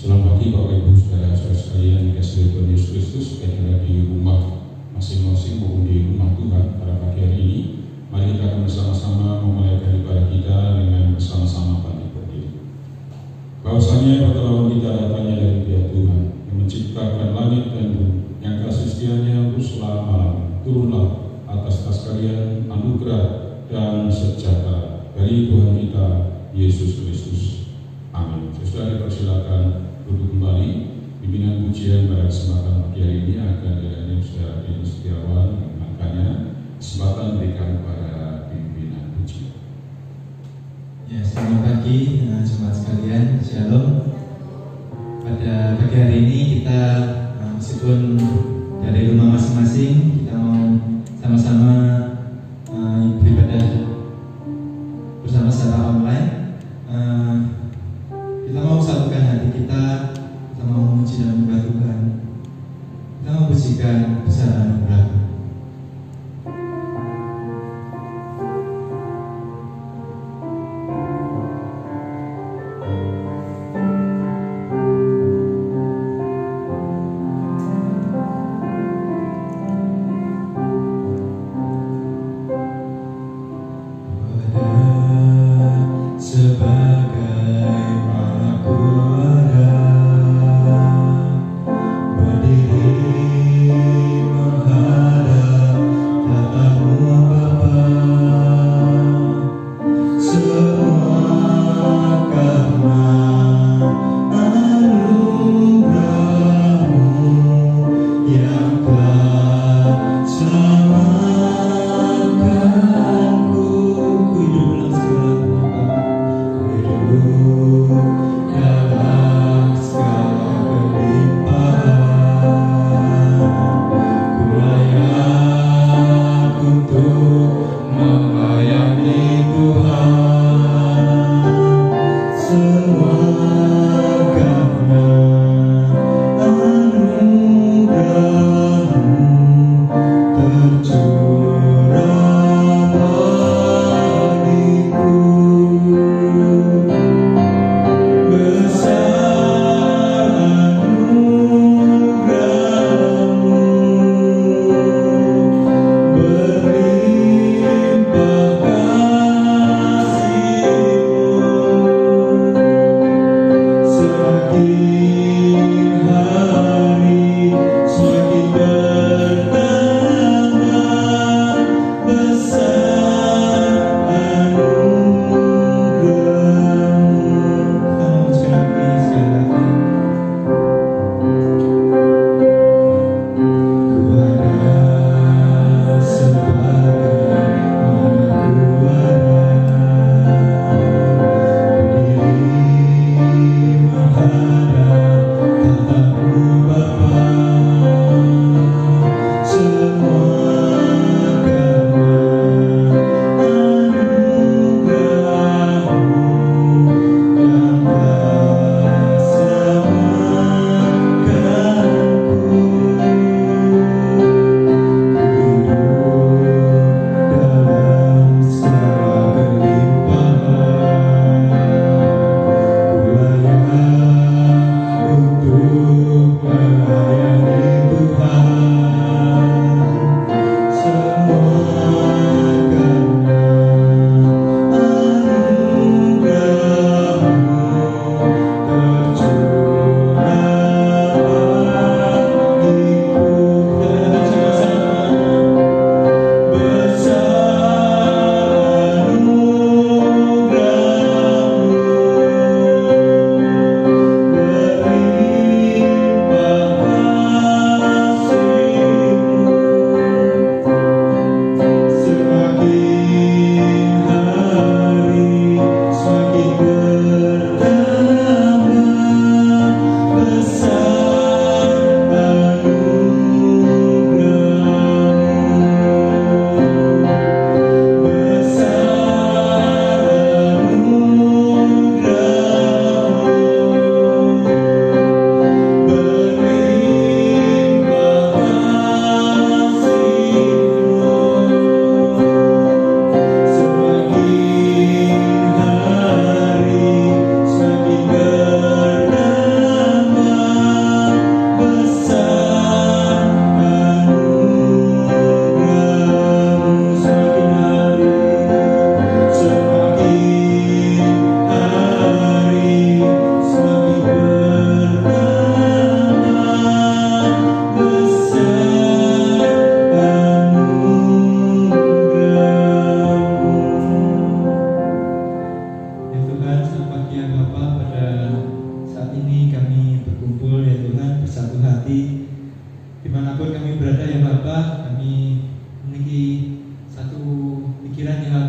Selamat pagi Bapak Ibu Saudara-saudara sekalian dikasihi Tuhan Yesus Kristus, baik di rumah masing-masing maupun di rumah Tuhan. Pada pagi hari ini, mari kita akan bersama-sama memulai ibadah kita dengan bersama-sama bangkit berdiri. Bahwasanya pertolongan kita datangnya dari Dia Tuhan yang menciptakan langit dan bumi, yang kasih setianya untuk selama-lamanya. Turunlah atas kalian anugerah dan sejahtera dari Tuhan kita Yesus Kristus. Amin. Saudara dipersilakan duduk kembali. Pimpinan pujian pada kesempatan pagi hari ini akan dilayani Saudara Denny Setiawan. Makanya kesempatan berikan kepada pimpinan pujian. Ya, selamat pagi jemaat sekalian. Shalom. Pada pagi hari ini kita meskipun dari rumah masing-masing, kita mau sama-sama beribadah bersama secara online. Kita mau satukan hati kita mau memuji dan menyembah Tuhan. Kita mau pujikan besar anugerah-Nya.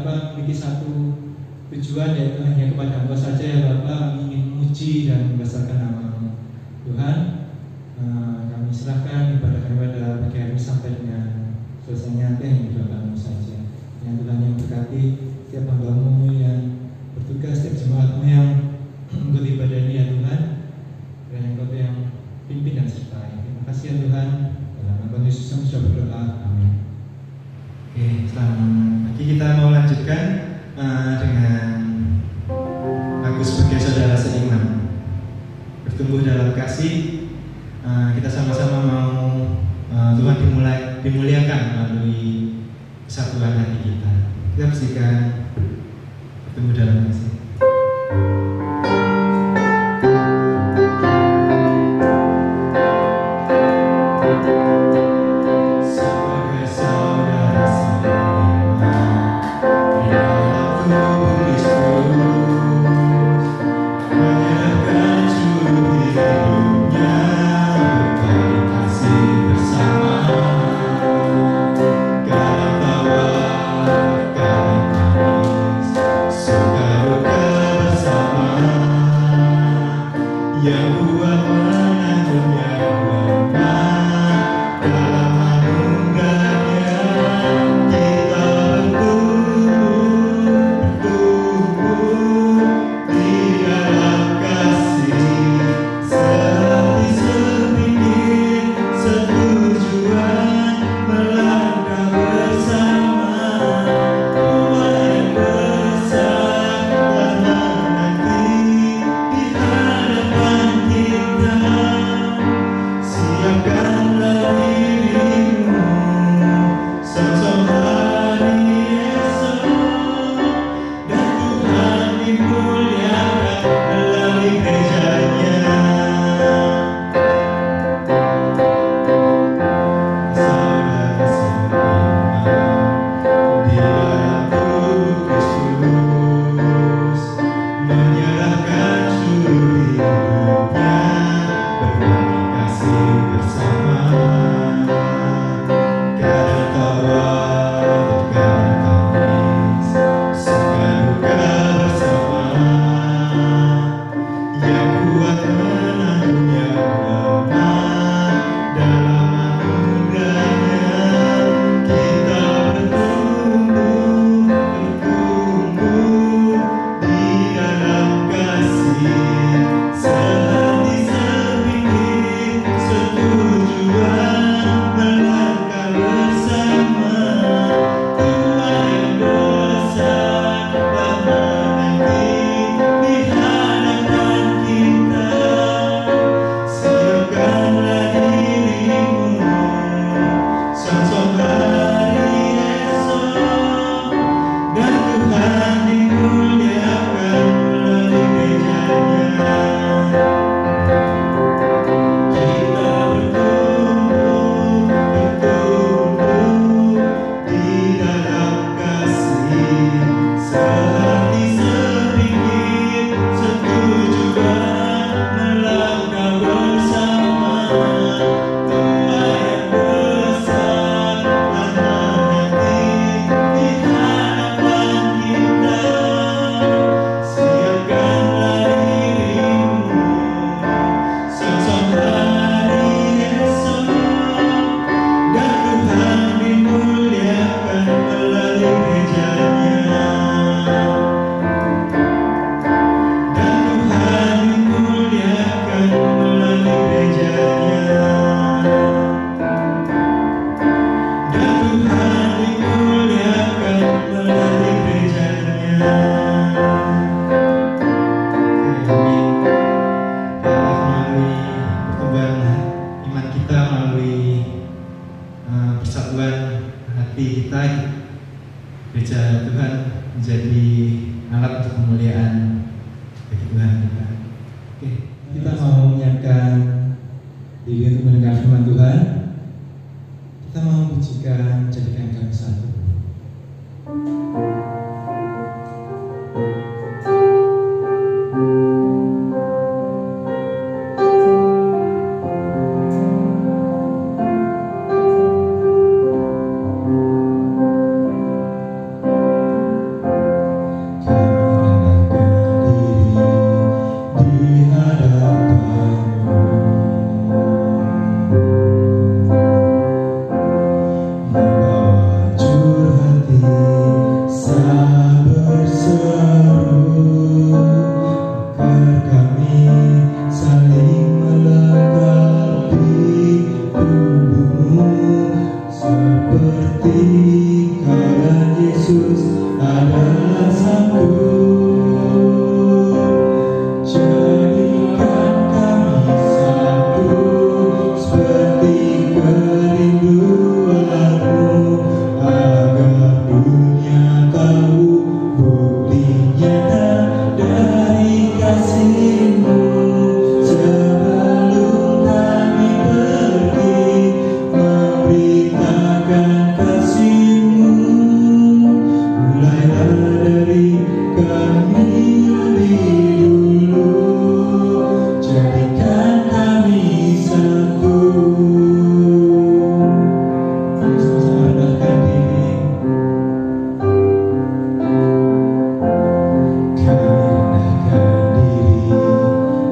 Bapa memiliki satu tujuan, yaitu hanya kepada Engkau saja ya Bapa, ingin memuji dan membesarkan nama-Mu. Tuhan, kami serahkan ibadah kami pada pagi hari sampai dengan selesainya yang Bapa-Mu saja. Yang Tuhan yang berkati setiap hamba-Mu yang bertugas, setiap jemaat-Mu yang mengikuti ibadah ini ya Tuhan, dan Engkau yang pimpin dan sertai. Terima kasih ya Tuhan, dalam nama Yesus kami sudah berdoa, amin. Oke, selamat pagi. Kita mau lanjutkan dengan aku sebagai saudara seiman, bertumbuh dalam kasih. Kita sama-sama mau Tuhan dimuliakan melalui kesatuan hati kita. Kita pastikan bertumbuh dalam kasih. adalah satu. Jadikan kami satu seperti kerinduanmu, agar dunia tahu bukti nyata dari kasih-Mu. Sebelum kami pergi memberitakan kasih-Mu, mulailah dari kami lebih dulu. Jadikan kami satu. Sama-sama rendahkan diri. Kami rendahkan diri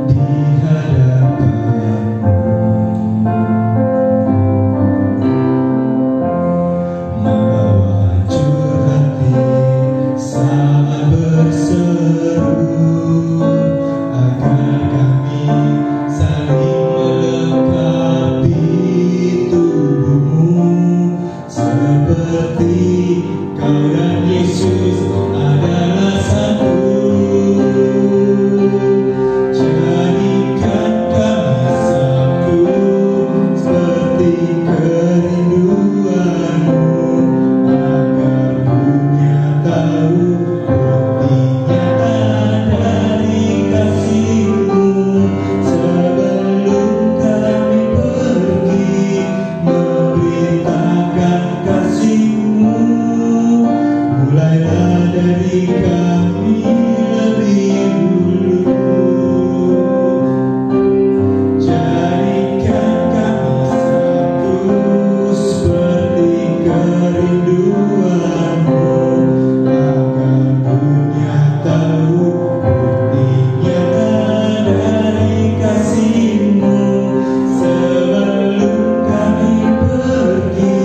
di hadapan-Mu, membawa hancur hati saat berseru, agar kami saling melengkapi tubuh-Mu, seperti Kau dan Yesus adalah satu. Jadikan kami satu seperti kerinduan-Mu, agar dunia tahu bukti nyata dari kasih-Mu. Sebelum kami pergi memberitakan kasih-Mu, mulailah dari kami lebih dulu. Jadikan kami satu seperti kerinduan-Mu, agar dunia tahu bukti nyata dari kasih-Mu. Sebelum kami pergi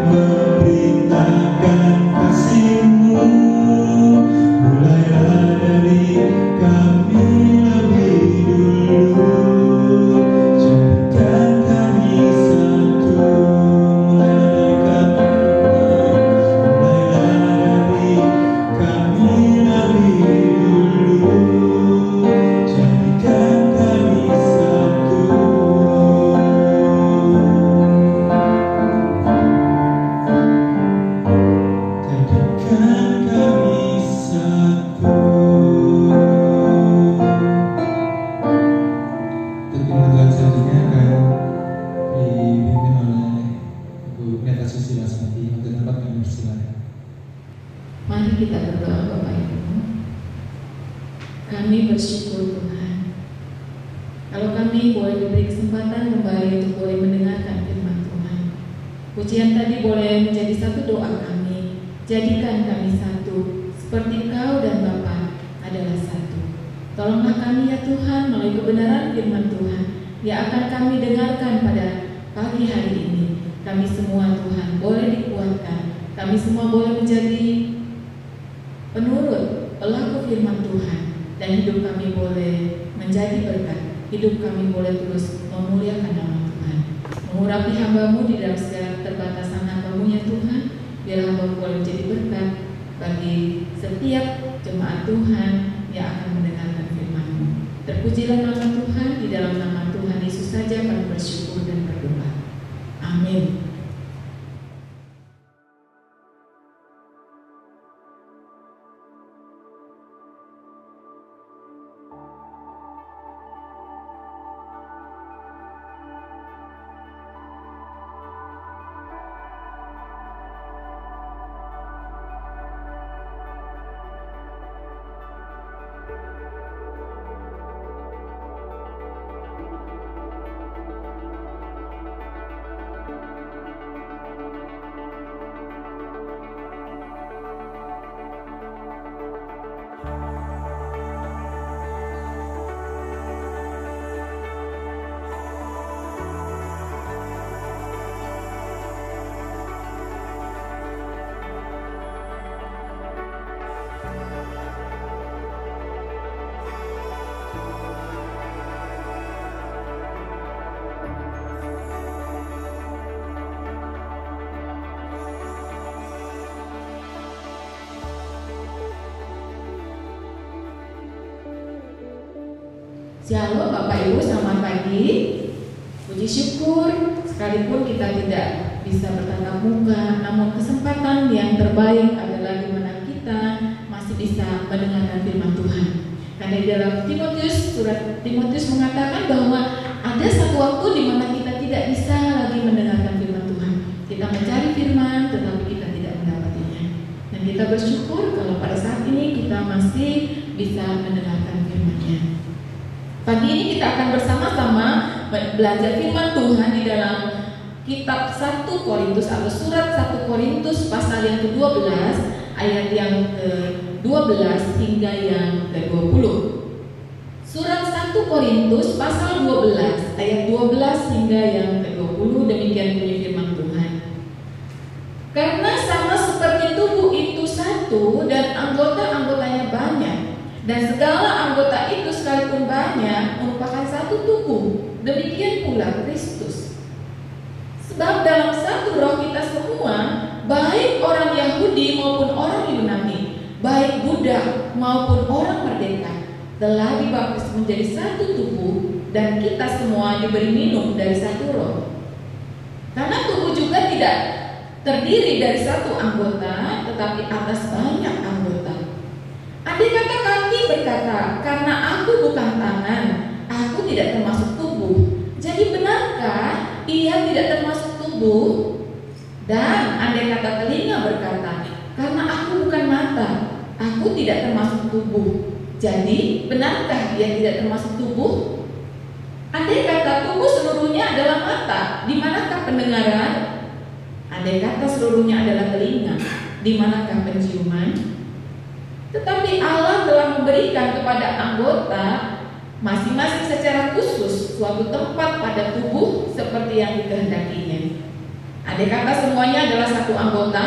memberitakan kasih-Mu, mulailah dari kami lebih dulu. Jadikan kami satu. Mulailah dari kami lebih dulu. Jadikan kami satu. Jadikan kami satu. Untuk kemudian selanjutnya akan dipimpin oleh Ibu Pendeta Susi Lasmati. Untuk tempat kami persilakan. Mari kita berdoa. Bapak Ibu, kami bersyukur Tuhan kalau kami boleh diberi kesempatan kembali untuk boleh mendengarkan firman Tuhan. Pujian tadi boleh menjadi satu doa kami. Jadikan kami satu seperti Kau dan Bapa adalah satu. Tolonglah kami ya Tuhan melalui kebenaran firman Tuhan yang akan kami dengarkan pada pagi hari ini. Kami semua Tuhan boleh dikuatkan. Kami semua boleh menjadi penurut pelaku firman Tuhan, dan hidup kami boleh menjadi berkat. Hidup kami boleh terus memuliakan nama Tuhan. Mengurapi hamba-Mu di dalam segala keterbatasan hamba-Mu ya Tuhan. Biar hamba-Mu boleh menjadi berkat bagi setiap jemaat Tuhan yang akan mendengarkan firman-Mu. Terpujilah nama Tuhan. Di dalam nama Tuhan Yesus saja kami bersyukur dan berdoa. Amin. Shalom Bapak Ibu, selamat pagi. Puji syukur, sekalipun kita tidak bisa bertatap muka, namun kesempatan yang terbaik adalah di mana kita masih bisa mendengarkan firman Tuhan. Karena di dalam surat Timotius mengatakan bahwa ada satu waktu di mana kita tidak bisa lagi mendengarkan firman Tuhan. Kita mencari firman, tetapi kita tidak mendapatinya. Dan kita bersyukur kalau pada saat ini kita masih bisa mendengarkan firman-Nya. Pagi ini kita akan bersama-sama belajar firman Tuhan di dalam kitab 1 Korintus atau surat 1 Korintus pasal yang ke-12 ayat yang ke-12 hingga yang ke-20. Surat 1 Korintus pasal 12 ayat 12 hingga yang ke-20, demikian bunyi firman Tuhan. Karena sama seperti tubuh itu satu dan anggota-anggotanya banyak, dan segala anggota itu sekalipun banyak merupakan satu tubuh, demikian pula Kristus. Sebab dalam satu roh kita semua, baik orang Yahudi maupun orang Yunani, baik Buddha maupun orang merdeka, telah dibaptis menjadi satu tubuh, dan kita semua diberi minum dari satu roh. Karena tubuh juga tidak terdiri dari satu anggota, tetapi atas banyak anggota. Andai kata kaki berkata, karena aku bukan tangan, aku tidak termasuk tubuh, jadi benarkah ia tidak termasuk tubuh? Dan andai kata telinga berkata, karena aku bukan mata, aku tidak termasuk tubuh, jadi benarkah ia tidak termasuk tubuh? Andai kata tubuh seluruhnya adalah mata, di manakah pendengaran? Andai kata seluruhnya adalah telinga, di manakah penciuman? Tetapi Allah telah memberikan kepada anggota masing-masing secara khusus suatu tempat pada tubuh seperti yang dikehendakinya. Andai kata semuanya adalah satu anggota,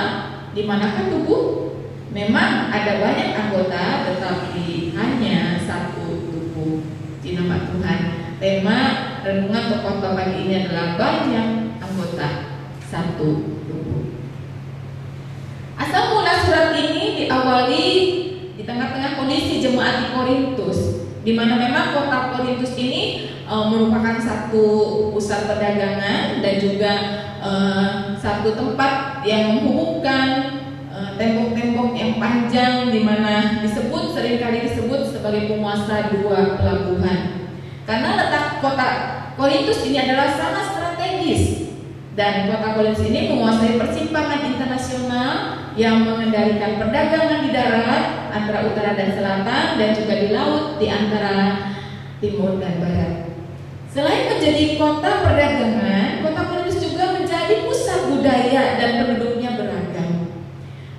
di manakah tubuh? Memang ada banyak anggota, tetapi hanya satu tubuh. Di nama Tuhan. Tema renungan tokoh pagi ini adalah banyak anggota, satu tubuh. Asal mula surat ini diawali di tengah-tengah kondisi jemaat di Korintus, di mana memang kota Korintus ini merupakan satu pusat perdagangan dan juga satu tempat yang menghubungkan tembok-tembok yang panjang, di mana seringkali disebut sebagai penguasa dua pelabuhan. Karena letak kota Korintus ini adalah sangat strategis, dan kota Korintus ini menguasai persimpangan internasional yang mengendalikan perdagangan di darat antara utara dan selatan, dan juga di laut di antara timur dan barat. Selain menjadi kota perdagangan, kota Korintus juga menjadi pusat budaya dan penduduknya beragam.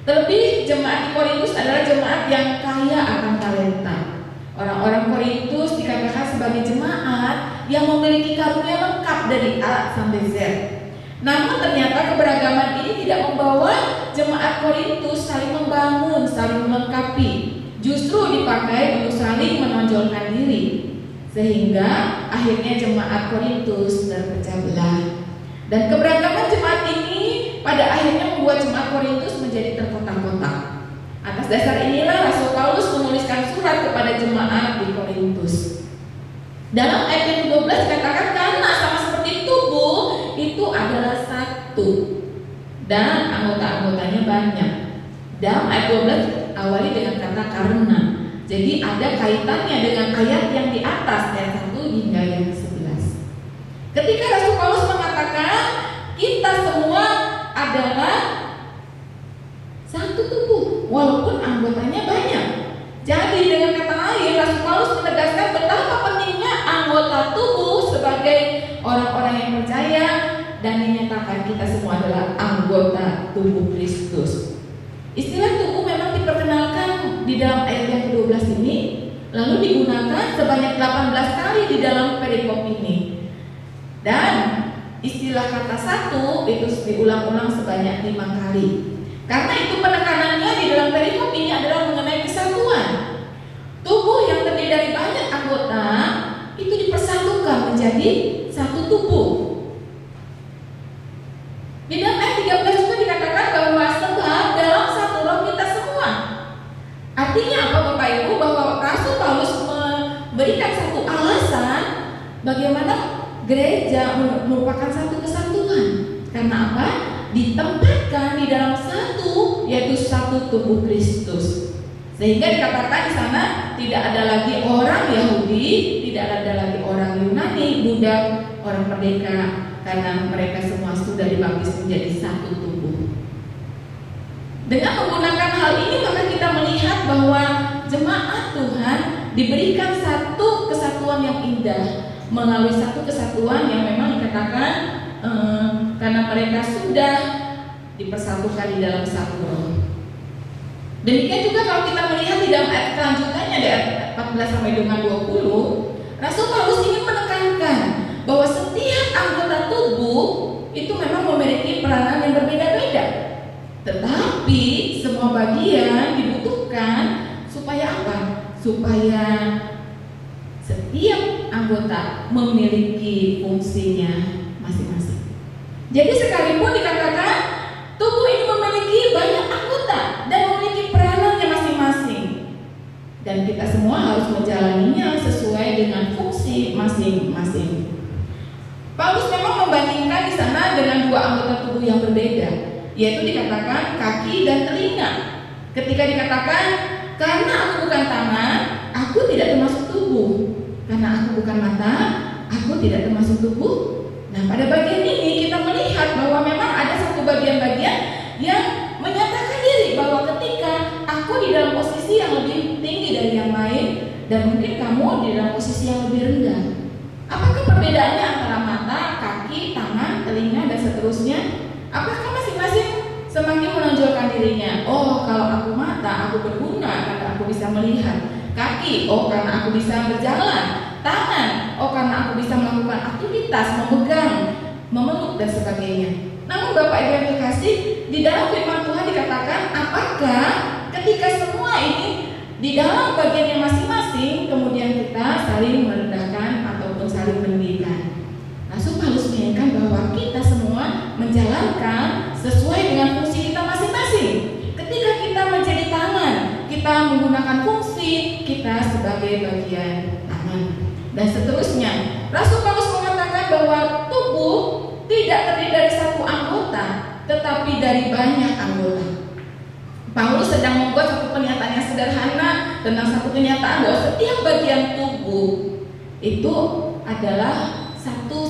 Terlebih jemaat di Korintus adalah jemaat yang kaya akan talenta. Orang-orang Korintus dikatakan sebagai jemaat yang memiliki karunia lengkap dari A sampai Z. Namun ternyata keberagaman ini tidak membawa jemaat Korintus saling membangun, saling melengkapi. Justru dipakai untuk saling menonjolkan diri, sehingga akhirnya jemaat Korintus terpecah belah. Dan keberagaman jemaat ini pada akhirnya membuat jemaat Korintus menjadi terkotak-kotak. Atas dasar inilah Rasul Paulus menuliskan surat kepada jemaat di Korintus. Dalam ayat 12 dikatakan, karena sama seperti tubuh itu adalah satu dan anggota-anggotanya banyak. Dalam ayat 12 awali dengan kata karena. Jadi ada kaitannya dengan ayat yang di atas, ayat 1 hingga yang 11. Ketika Rasul Paulus mengatakan kita semua adalah satu tubuh walaupun anggotanya banyak. Jadi dengan kata lain, Rasul Paulus menegaskan betapa pentingnya anggota tubuh sebagai orang-orang yang percaya, dan dinyatakan kita semua adalah anggota tubuh Kristus. Istilah tubuh memang diperkenalkan di dalam ayat yang ke-12 ini, lalu digunakan sebanyak 18 kali di dalam perikop ini. Dan istilah kata satu itu diulang-ulang sebanyak 5 kali. Karena itu penekanannya di dalam perikop ini adalah mengenai kesatuan. Tubuh yang terdiri dari banyak anggota itu dipersatukan menjadi satu tubuh. Di dalam ayat 13 juga dikatakan bahwa sebab dalam satu roh kita semua. Artinya apa Bapak Ibu? Bahwa Rasul Paulus memberikan satu alasan bagaimana gereja merupakan satu kesatuan. Karena apa? Ditempatkan di dalam satu, yaitu satu tubuh Kristus. Sehingga dikatakan di sana tidak ada lagi orang Yahudi, tidak ada lagi orang Yunani, budak, orang merdeka, karena mereka semua sudah dibaptis menjadi satu tubuh. Dengan menggunakan hal ini maka kita melihat bahwa jemaat Tuhan diberikan satu kesatuan yang indah melalui satu kesatuan yang memang dikatakan karena mereka sudah dipersatukan di dalam satu roh. Demikian juga kalau kita melihat di dalam ayat selanjutnya di ayat 14 sampai dengan 20, Rasul Paulus ingin menekankan bahwa setiap anggota tubuh itu memang memiliki peranan yang berbeda-beda. Tetapi semua bagian dibutuhkan supaya apa? Supaya setiap anggota memiliki fungsinya masing-masing. Jadi sekalipun dikatakan tubuh ini memiliki banyak anggota dan memiliki peranannya masing-masing, dan kita semua harus menjalaninya sesuai dengan fungsi masing-masing. Paulus memang membandingkan di sana dengan dua anggota tubuh yang berbeda, yaitu dikatakan kaki dan telinga. Ketika dikatakan karena aku bukan tangan, aku tidak termasuk tubuh. Karena aku bukan mata, aku tidak termasuk tubuh. Nah, pada bagian ini kita melihat bahwa memang ada satu bagian-bagian yang menyatakan diri bahwa ketika aku di dalam posisi yang lebih tinggi dari yang lain, dan mungkin kamu di dalam posisi yang lebih rendah. Apakah perbedaannya antara mata, kaki, tangan, telinga, dan seterusnya? Apakah masing-masing semakin menonjolkan dirinya? Oh, kalau aku mata, aku berguna karena aku bisa melihat. Kaki, oh karena aku bisa berjalan. Tangan, oh karena aku bisa melakukan aktivitas, memegang, memeluk, dan sebagainya. Namun Bapak Ibu yang terkasih, di dalam firman Tuhan dikatakan apakah ketika semua ini di dalam bagiannya masing-masing kemudian kita saling merendahkan ataupun saling meninggikan. Rasul Paulus menyatakan bahwa kita semua menjalankan sesuai dengan fungsi kita masing-masing. Ketika kita menjadi tangan, kita menggunakan fungsi kita sebagai bagian tangan, dan seterusnya. Rasul Paulus mengatakan bahwa tubuh tidak terdiri dari satu anggota, tetapi dari banyak anggota. Paulus sedang membuat satu pernyataan yang sederhana tentang satu kenyataan bahwa setiap bagian tubuh itu adalah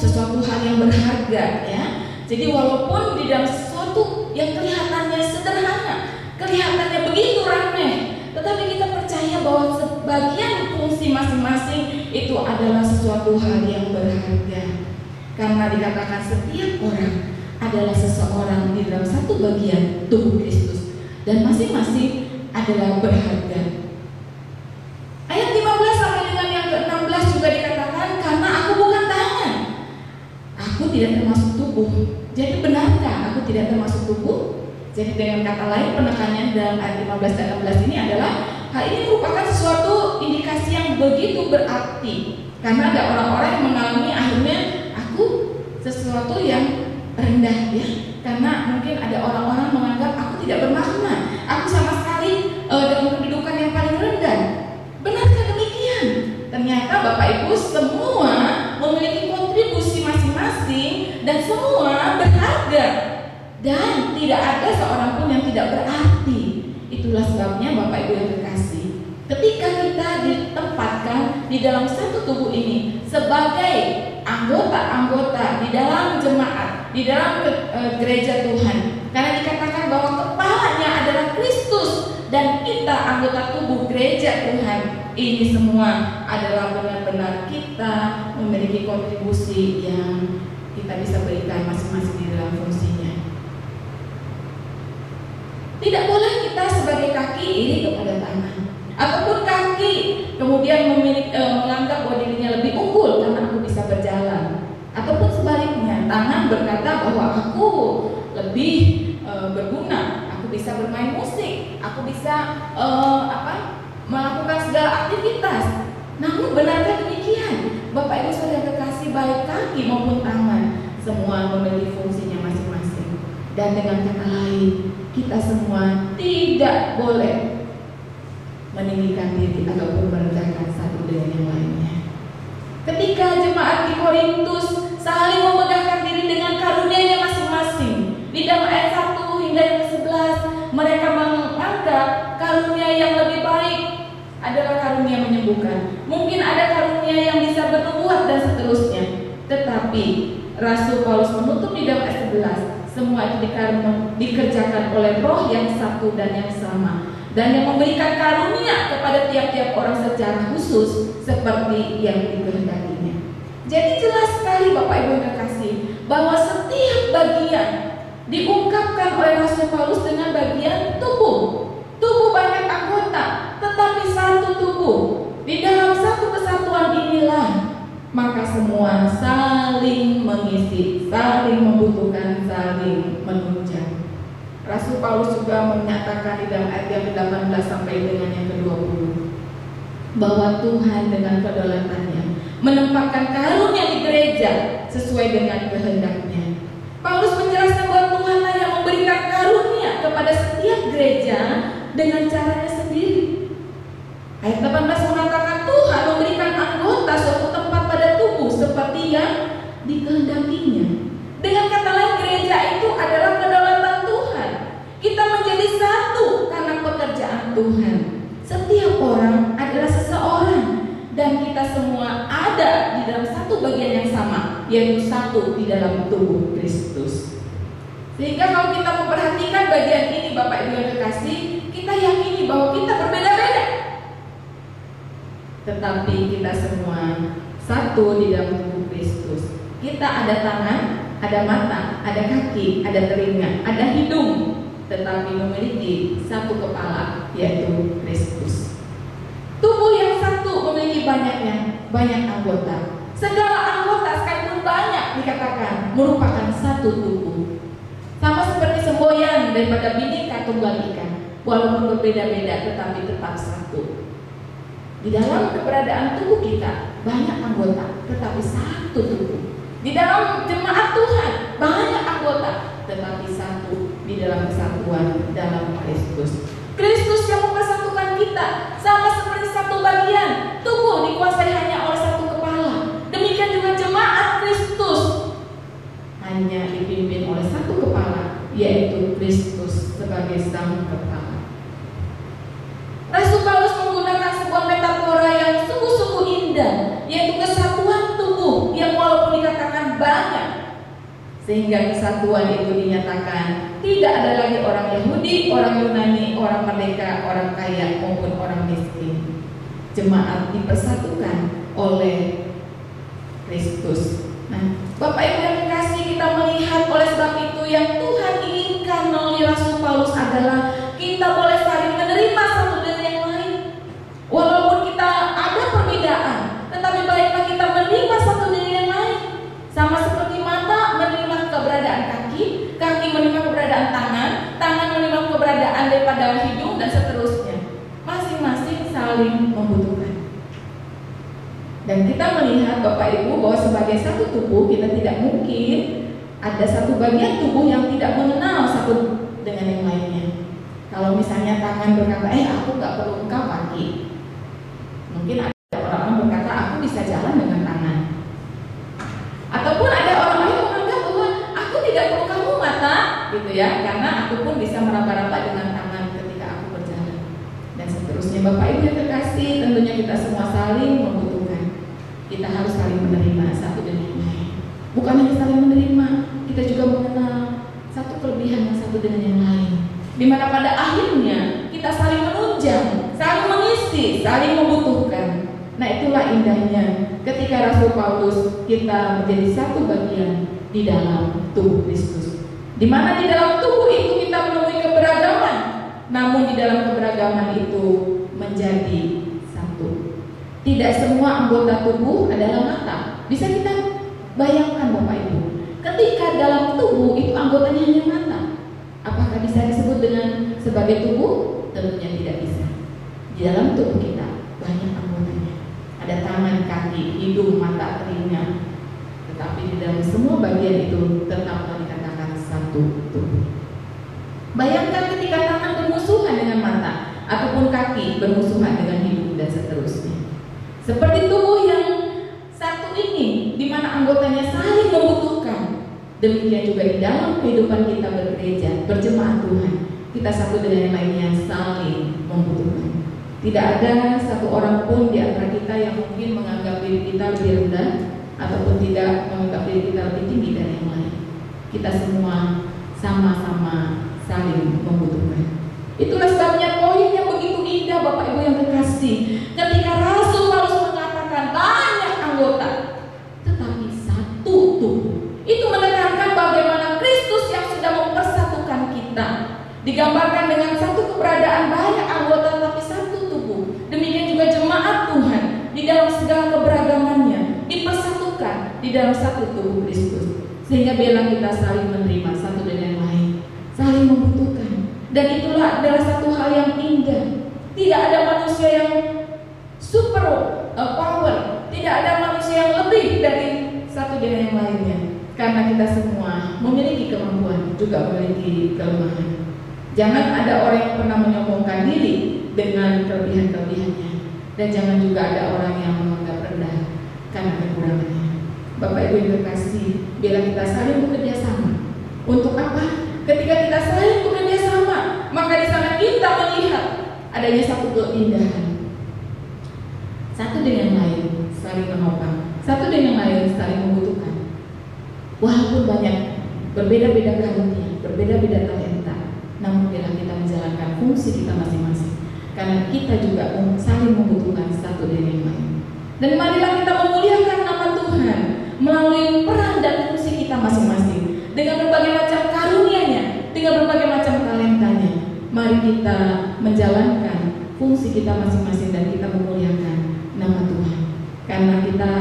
sesuatu hal yang berharga, ya. Jadi walaupun di dalam sesuatu yang kelihatannya sederhana, kelihatannya begitu remeh, tetapi kita percaya bahwa sebagian fungsi masing-masing itu adalah sesuatu hal yang berharga. Karena dikatakan setiap orang adalah seseorang di dalam satu bagian tubuh Kristus, dan masing-masing adalah berharga. Ayat 15 sampai dengan yang ke-16 juga dikatakan karena aku bukan tangan, aku tidak termasuk tubuh. Jadi benarkah aku tidak termasuk tubuh? Jadi dengan kata lain penekanannya dalam ayat 15 dan 16 ini adalah hal ini merupakan sesuatu indikasi yang begitu berarti. Karena ada orang-orang yang mengalami akhirnya aku sesuatu yang rendah, ya. Karena mungkin ada orang-orang menganggap aku tidak bermakna, aku sama sekali dalam kedudukan yang paling rendah. Benarkah demikian? Ternyata Bapak Ibu semua memiliki kontribusi masing-masing dan semua berharga. Dan tidak ada seorang pun yang tidak berarti. Itulah sebabnya Bapak Ibu yang terkasih, ketika kita ditempatkan di dalam satu tubuh ini sebagai anggota-anggota di dalam jemaat, di dalam gereja Tuhan, karena dikatakan bahwa kepalanya adalah Kristus dan kita anggota tubuh gereja Tuhan, ini semua adalah benar-benar kita memiliki kontribusi yang kita bisa berikan masing-masing di dalam fungsinya. Tidak boleh kita sebagai kaki iri kepada tangan, ataupun kaki kemudian menganggap bahwa dirinya lebih unggul karena aku bisa berjalan, ataupun sebaliknya tangan berkata bahwa aku lebih berguna, aku bisa bermain musik, aku bisa melakukan segala aktivitas. Namun benarkah demikian? Bapak Ibu Saudara terkasih, baik kaki maupun tangan semua memiliki fungsinya masing-masing. Dan dengan kata lain, kita semua tidak boleh meninggikan diri ataupun merendahkan satu dengan yang lainnya. jemaat di Korintus saling memegahkan diri dengan karunia-Nya masing-masing. Di dalam ayat 1 hingga yang ke-11 mereka menganggap karunia yang lebih baik adalah karunia menyembuhkan. Mungkin ada karunia yang bisa bernubuat dan seterusnya. Tetapi Rasul Paulus menutup di dalam ayat 11, semua itu dikerjakan oleh Roh yang satu dan yang sama, dan yang memberikan karunia kepada tiap-tiap orang secara khusus seperti yang dikehendakinya. Jadi jelas sekali Bapak Ibu yang kekasih, bahwa setiap bagian diungkapkan oleh Rasul Paulus dengan bagian tubuh. Tubuh banyak anggota, tetapi satu tubuh. Di dalam satu kesatuan inilah maka semua saling mengisi, saling membutuhkan, saling menunjang. Rasul Paulus juga menyatakan di dalam ayat yang ke-18 sampai dengan yang ke-20 bahwa Tuhan dengan kedaulatannya menempatkan karunia di gereja sesuai dengan kehendaknya. Paulus menjelaskan bahwa Tuhanlah yang memberikan karunia kepada setiap gereja dengan caranya sendiri. Ayat 18 mengatakan Tuhan memberikan anggota suatu tempat pada tubuh seperti yang dikehendakinya. Dengan kata lain, gereja itu adalah kedaulatan Tuhan. Kita menjadi satu karena pekerjaan Tuhan. Setiap orang adalah seseorang, dan kita semua ada di dalam satu bagian yang sama, yaitu satu di dalam tubuh Kristus. Sehingga kalau kita memperhatikan bagian ini Bapak Ibu yang kekasih, kita yakini bahwa kita berbeda-beda, tetapi kita semua satu di dalam tubuh Kristus. Kita ada tangan, ada mata, ada kaki, ada telinga, ada hidung, tetapi memiliki satu kepala, yaitu Kristus. Tubuh yang satu memiliki banyak anggota. Segala anggota sekalipun banyak dikatakan merupakan satu tubuh. Sama seperti semboyan daripada Bhinneka Tunggal Ika, walaupun berbeda-beda tetapi tetap satu. Di dalam keberadaan tubuh kita banyak anggota, tetapi satu tubuh. Di dalam jemaat Tuhan banyak anggota, tetapi satu di dalam kesatuan dalam Kristus. Kristus yang mempersatukan kita, sama seperti satu bagian tubuh dikuasai hanya oleh satu kepala. Demikian juga jemaat Kristus hanya dipimpin oleh satu kepala, yaitu Kristus sebagai sang kepala. Rasul Paulus menggunakan sebuah metafora yang sungguh-sungguh indah, yaitu kesatuan tubuh yang walaupun dikatakan banyak, sehingga kesatuan itu dinyatakan tidak ada lagi orang Yahudi, orang Yunani, orang merdeka, orang kaya maupun orang miskin. Jemaat dipersatukan oleh Kristus. Nah, Bapak Ibu yang kekasih, kita melihat oleh sebab itu yang Tuhan inginkan melalui Rasul Paulus adalah kita boleh saling menerima satu dengan yang lain. Walaupun kita ada perbedaan, tetapi baiklah kita menerima satu dengan yang lain. Sama seperti mata menerima keberadaan kaki, kaki menerima keberadaan tangan, tangan menerima keberadaan daripada hidung, dan seterusnya. Masing-masing saling membutuhkan. Dan kita melihat Bapak Ibu bahwa sebagai satu tubuh kita tidak mungkin ada satu bagian tubuh yang tidak mengenal satu dengan yang lainnya. Kalau misalnya tangan berkata, aku gak perlu engkau kaki. Mungkin ada orang berkata, aku bisa jalan dengan tangan. Ataupun ada orang lain menganggap bahwa aku tidak perlu kamu mata, gitu ya, karena aku pun bisa meraba-raba dengan tangan ketika aku berjalan. Dan seterusnya. Bapak Ibu yang terkasih, tentunya kita semua saling membutuhkan. Kita harus saling menerima satu dengan yang lain. Bukan hanya saling menerima, kita juga mengenal satu kelebihan yang satu dengan yang lain. Di mana pada akhirnya kita saling menunjang, saling mengisi, saling membutuhkan. Nah, itulah indahnya ketika Rasul Paulus kita menjadi satu bagian di dalam tubuh Kristus. Di mana di dalam tubuh itu kita menemui keberagaman, namun di dalam keberagaman itu menjadi satu. Tidak semua anggota tubuh adalah mata. Bisa kita bayangkan Bapak Ibu, ketika dalam tubuh itu anggotanya hanya mata, apakah bisa disebut dengan sebagai tubuh? Tentunya tidak bisa. Di dalam tubuh kita banyak anggotanya. Ada tangan, kaki, hidung, mata, telinga. Tetapi di dalam semua bagian itu tetaplah dikatakan satu tubuh. Bayangkan ketika tangan bermusuhan dengan mata, ataupun kaki bermusuhan dengan hidung, dan seterusnya. Seperti tubuh yang satu ini mana anggotanya saling membutuhkan. Demikian juga di dalam kehidupan kita bergereja, berjemaat Tuhan, kita satu dengan yang lainnya saling membutuhkan. Tidak ada satu orang pun di antara kita yang mungkin menganggap diri kita lebih rendah ataupun tidak menganggap diri kita lebih tinggi dari yang lain. Kita semua sama-sama saling membutuhkan. Itulah sebabnya poin yang begitu indah, Bapak Ibu yang terkasih, ketika Rasul Paulus mengatakan banyak anggota tetapi satu tubuh. Itu menekankan bagaimana Kristus yang sudah mempersatukan kita. Digambarkan dengan satu keberadaan banyak anggota tetapi satu tubuh. Demikian juga jemaat Tuhan di dalam segala keberagamannya dipersatukan di dalam satu tubuh Kristus. Sehingga biarlah kita saling menerima satu dengan yang lain, saling membutuhkan. Dan itulah adalah satu hal yang indah. Tidak ada manusia yang super power, tidak ada manusia yang lebih dari satu dengan yang lainnya. Karena kita semua memiliki kemampuan, juga memiliki kelemahan. Jangan ada orang yang pernah menyombongkan diri dengan kelebihan-kelebihannya. Dan jangan juga ada orang yang menganggap rendah karena kekurangannya. Bapak Ibu yang terkasih, biarlah kita saling bekerja sama. Untuk apa? Ketika kita saling bekerja sama, maka di sana kita melihat adanya satu keindahan. Satu dengan lain saling menopang, satu dengan lain saling membutuhkan. Walaupun banyak berbeda-beda karunia, berbeda-beda talenta, namun biarlah kita menjalankan fungsi kita masing-masing. Karena kita juga saling membutuhkan satu dengan yang lain. Dan marilah kita memuliakan nama Tuhan melalui peran dan fungsi kita masing-masing dengan berbagai macam karunia-Nya, dengan berbagai macam talentanya. Mari kita menjalankan fungsi kita masing-masing dan kita memuliakan nama Tuhan. Karena kita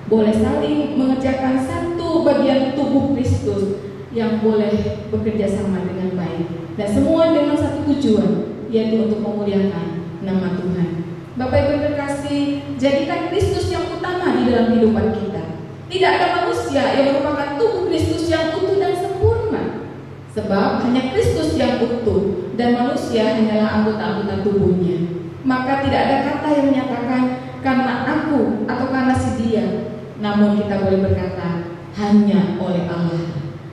boleh saling mengerjakan satu bagian tubuh Kristus yang boleh bekerja sama dengan baik. Dan semua dengan satu tujuan, yaitu untuk memuliakan nama Tuhan. Bapak Ibu terkasih, jadikan Kristus yang utama di dalam kehidupan kita. Tidak ada manusia yang merupakan tubuh Kristus yang utuh dan sempurna. Sebab hanya Kristus yang utuh dan manusia hanyalah anggota-anggota tubuhnya. Maka tidak ada kata yang menyatakan karena aku atau karena si dia. Namun kita boleh berkata hanya oleh Allah,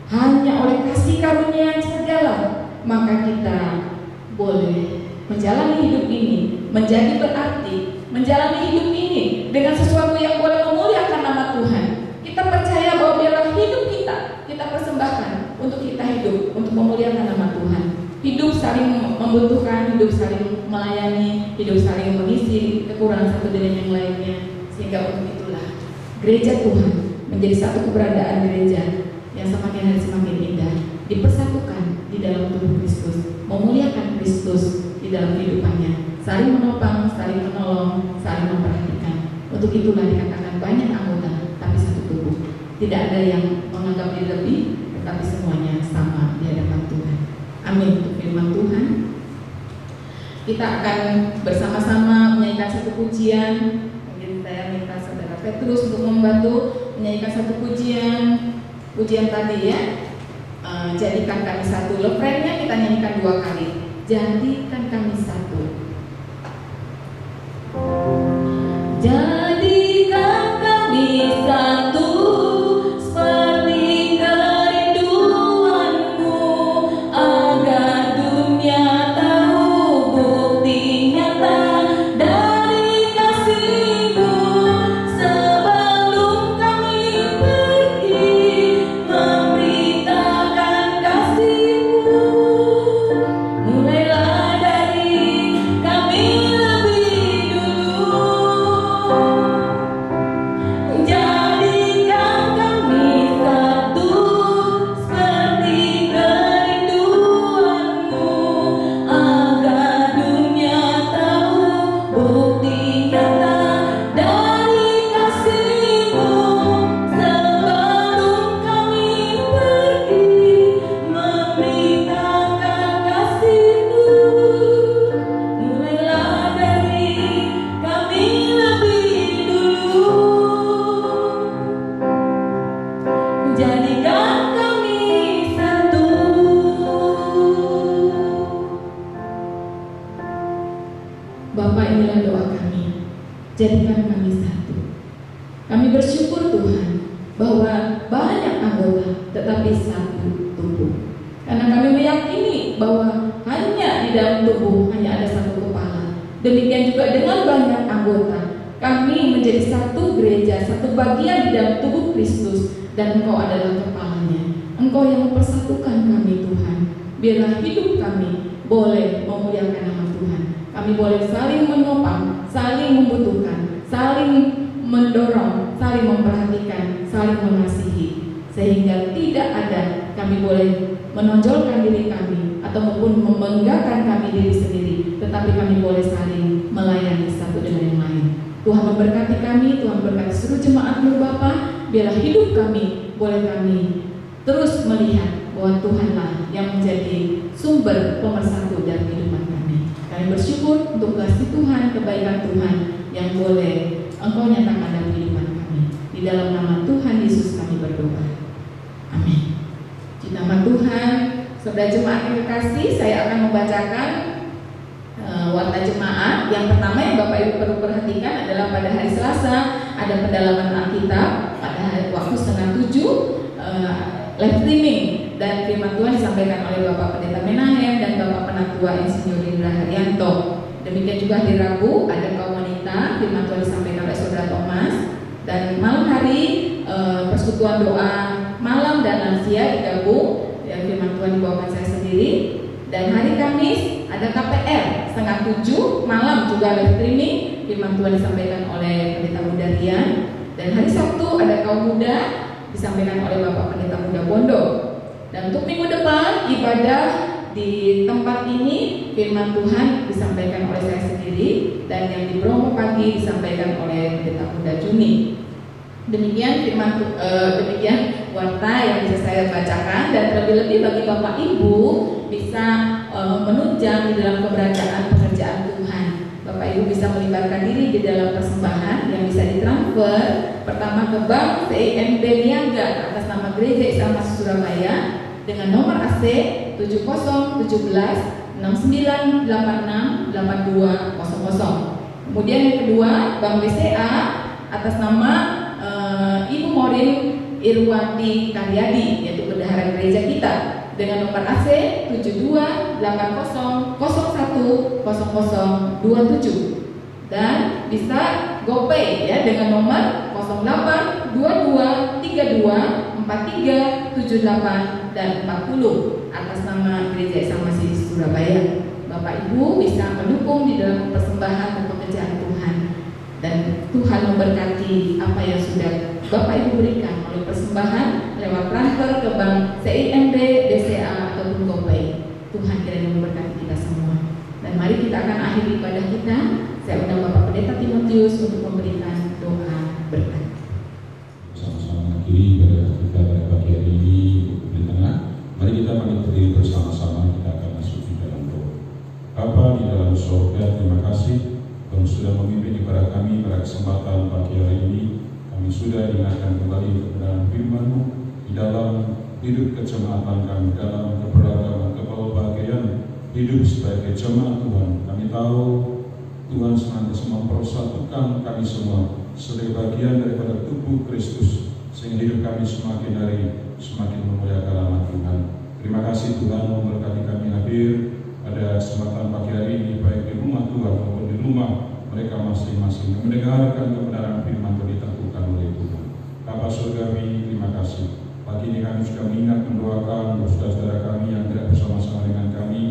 hanya oleh kasih karunia yang segala. Maka kita boleh menjalani hidup ini menjadi berarti, menjalani hidup ini dengan sesuatu yang boleh memuliakan nama Tuhan. Kita percaya bahwa biarlah hidup kita persembahkan untuk kita hidup, untuk memuliakan nama Tuhan. Hidup saling membutuhkan, hidup saling melayani, hidup saling mengisi kekurangan satu dengan yang lainnya. Sehingga untuk itulah gereja Tuhan menjadi satu keberadaan gereja yang semakin hari semakin indah, dipersatukan di dalam tubuh Kristus, memuliakan Kristus di dalam kehidupannya, saling menopang, saling menolong, saling memperhatikan. Untuk itulah dikatakan banyak anggota tapi satu tubuh. Tidak ada yang menganggap diri lebih, tetapi semuanya sama di hadapan Tuhan. Amin. Untuk firman Tuhan, kita akan bersama-sama menyanyikan satu pujian. Mungkin saya minta saudara Petrus untuk membantu menyanyikan satu pujian tadi ya. Jadikan kami satu. Refrennya kita nyanyikan 2 kali. Jadikan kami satu. Jadikan kami satu seperti kerinduanmu, agar dunia tahu bukti nyata dari kasih-Mu. Sebelum kami pergi memberitakan kasih-Mu, mulailah dari kami lebih dulu. Jadikan kami satu seperti kerinduanmu, agar dunia tahu bukti nyata dari kasih-Mu. Sebelum kami pergi memberitakan kasih-Mu, mulailah dari kami lebih dulu. Jadikan kami satu. Bapa, inilah doa kami. Jadikan kami satu. Kami bersyukur Tuhan, bahwa banyak anggota tetapi satu tubuh. Karena kami meyakini bahwa hanya di dalam tubuh hanya ada satu kepala. Demikian juga dengan banyak anggota, kami menjadi satu gereja, satu bagian di dalam tubuh Kristus, dan Engkau adalah kepalanya. Engkau yang mempersatukan kami, Tuhan. Biarlah hidup kami boleh memuliakan nama Tuhan. Kami boleh saling menopang, saling membutuhkan, saling mendorong, saling memperhatikan, saling mengasihi, sehingga tidak ada kami boleh menonjolkan diri kami ataupun membanggakan kami diri sendiri, tetapi kami boleh saling melayani satu dengan yang lain. Tuhan memberkati kami, Tuhan memberkati seluruh jemaat-Mu Bapa. Biarlah hidup kami boleh kami terus melihat bahwa Tuhanlah yang menjadi sumber pemersatu dalam kehidupan kami. Kami bersyukur untuk kasih Tuhan, kebaikan Tuhan yang boleh Engkau nyatakan dalam kehidupan kami. Di dalam nama Tuhan Yesus kami berdoa. Amin. Di nama Tuhan, saudara jemaat yang kekasih, saya akan membacakan warta jemaat. Yang pertama yang Bapak Ibu perlu perhatikan adalah pada hari Selasa ada pendalaman Alkitab pada waktu 6:30 live streaming, dan firman Tuhan disampaikan oleh Bapak Pendeta Menahem dan Bapak Penatua Insinyur Indra Haryanto. Demikian juga di Rabu ada kaum wanita, firman Tuhan disampaikan oleh Saudara Thomas, dan malam hari persekutuan doa malam dan lansia digabung, ya, firman Tuhan dibawakan saya sendiri. Dan hari Kamis ada KPR 6:30 malam juga live streaming, firman Tuhan disampaikan oleh Pendeta Muda Rian. Dan hari Sabtu ada kaum muda disampaikan oleh Bapak Pendeta Muda Bondo. Dan untuk minggu depan ibadah di tempat ini firman Tuhan disampaikan oleh saya sendiri, dan yang di Bromo pagi disampaikan oleh Pendeta Muda Juni. Demikian demikian warta yang bisa saya bacakan, dan terlebih-lebih bagi Bapak Ibu bisa menunjang di dalam keberadaan pekerjaan Tuhan. Bapak Ibu bisa melibatkan diri di dalam persembahan yang bisa ditransfer pertama ke Bank CIMB Niaga atas nama Gereja Islam Masih Surabaya dengan nomor AC 7017 6986 8200. Kemudian yang kedua Bank BCA atas nama Ibu Morin Irwandi Karyadi, yaitu bendahara gereja kita, dengan nomor AC 7280010027, dan bisa GoPay ya dengan nomor 0822324378 dan 40 atas nama Gereja Islam Masih Surabaya. Bapak Ibu bisa mendukung di dalam persembahan dan pekerjaan Tuhan, dan Tuhan memberkati apa yang sudah Bapak Ibu berikan oleh persembahan lewat transfer ke Bank CIMB, BCA ataupun GoPay. Tuhan kiranya memberkati kita semua. Dan mari kita akan akhiri ibadah kita. Saya undang Bapak Pendeta Timotius untuk memberikan doa berkat. Sama-sama mengakhiri ibadah kita pada pagi hari ini di tengah. Mari kita berdiri bersama-sama, kita akan masuk di dalam doa. Bapa di dalam surga, terima kasih Tuhan sudah memimpin ibadah kami pada kesempatan pagi hari ini. Kami sudah diingatkan kembali kebenaran firman-Mu di dalam hidup kejemaatan kami, dalam keberagaman, kebahagiaan hidup sebagai jemaat Tuhan. Kami tahu Tuhan senantiasa mempersatukan kami semua sebagai bagian daripada tubuh Kristus, sehingga hidup kami semakin hari semakin memuliakan nama Tuhan. Terima kasih Tuhan memberkati kami hadir pada kesempatan pagi hari ini, baik di rumah Tuhan maupun di rumah mereka masing-masing, mendengarkan kebenaran firman yang diteguhkan oleh Tuhan. Bapa Surgawi, terima kasih. Pagi ini kami sudah mengingat mendoakan saudara-saudara kami yang tidak bersama-sama dengan kami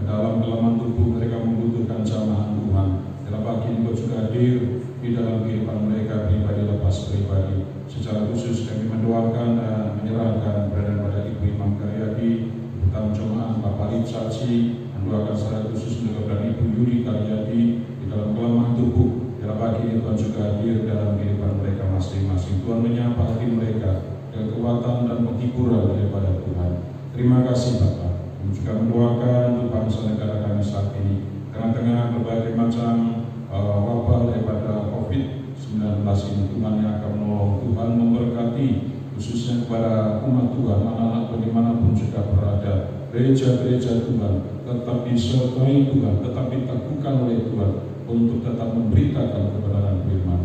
dalam kelemahan tubuh, mereka membutuhkan jamaah Tuhan. Dalam pagi ini Kau juga hadir di dalam kehidupan mereka pribadi lepas pribadi. Secara khusus kami mendoakan dan menyerahkan keberadaan pada Ibu Imam Karyadi, Ibu Jemaat Bapak Ipsaci, mendoakan secara khusus untuk keberadaan Ibu Yuri Karyadi di dalam kelemahan tubuh. Dalam pagi ini Tuhan juga hadir dalam kehidupan mereka masing-masing. Tuhan menyapa hati mereka dengan kekuatan dan penghiburan daripada Tuhan. Terima kasih Bapak. Kami juga mendoakan untuk bangsa negara kami saat ini, tengah-tengah berbagai macam wabah daripada COVID-19 ini. Tuhan yang akan menolong, Tuhan memberkati khususnya kepada umat Tuhan, anak-anak dimanapun juga berada. Gereja-gereja Tuhan tetap disertai Tuhan, tetap diteguhkan oleh Tuhan untuk tetap memberitakan kebenaran firman.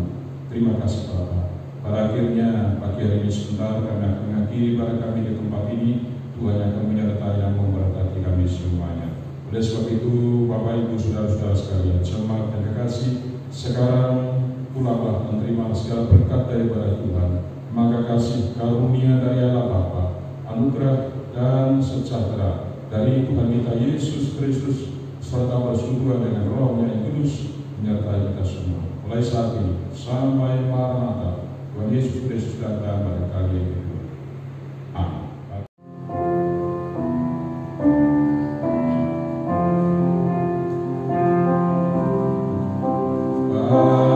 Terima kasih Bapak. Pada akhirnya pagi hari ini sebentar kami akan mengakhiri pada kami di tempat ini. Tuhan yang kami menyertai yang memberkati kami semuanya. Oleh sebab itu, Bapak Ibu saudara-saudara sekalian, jemaat dan kekasih, sekarang pulanglah menerima segala berkat daripada Tuhan. Maka kasih karunia dari Allah Bapa, anugerah dan sejahtera dari Tuhan kita Yesus Kristus serta persekutuan dengan Roh yang kudus menyertai kita semua. Mulai saat ini sampai Maranatha, Tuhan Yesus Kristus datang pada kali yang kedua. Amin. Bye.